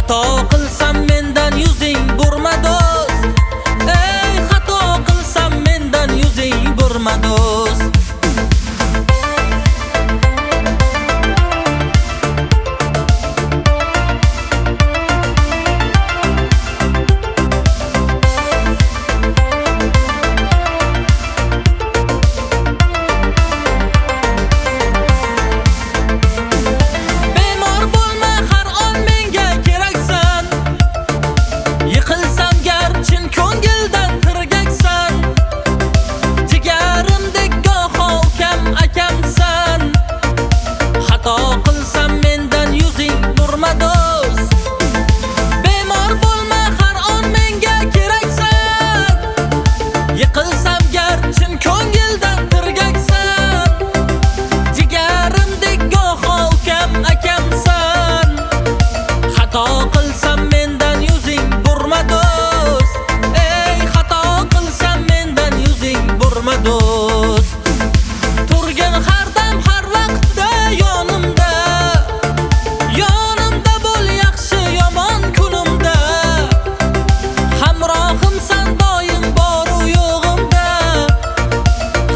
Xato qilsam mendan yuzing burma do'st. Ey, xato qilsam mendan yuzing burma do'st. Yiqilsam gar chin ko'ngildan tirgaksan. Jigarimdek goho ukam akamsan. Xato qilsam mendan yuzing burma do'st. Ey, xato qilsam mendan yuzing burma do'st. Turgin har dam har vaqtda yonimda. Yonimda bo'l yaxshi yomon kunimda. Hamrohimsan doim bor u yo'g'imda.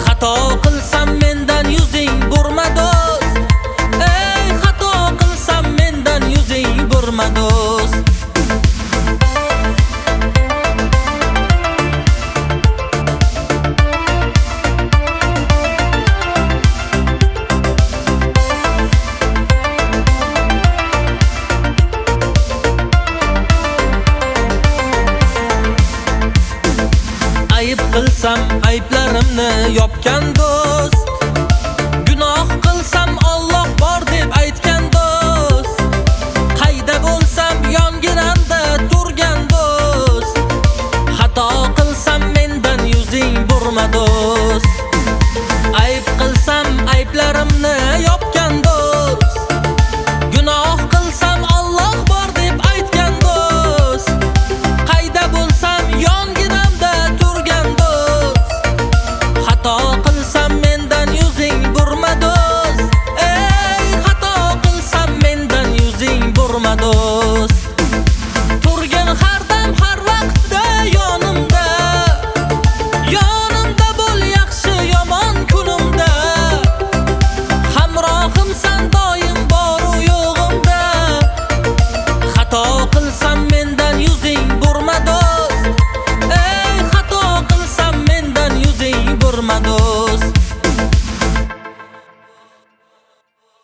Xato qilsam mendan yuzing burma do'st. Ey, xato qilsam mendan yuzing burma do'st. Ayıp qilsam ayıplarimni yopgan do'st.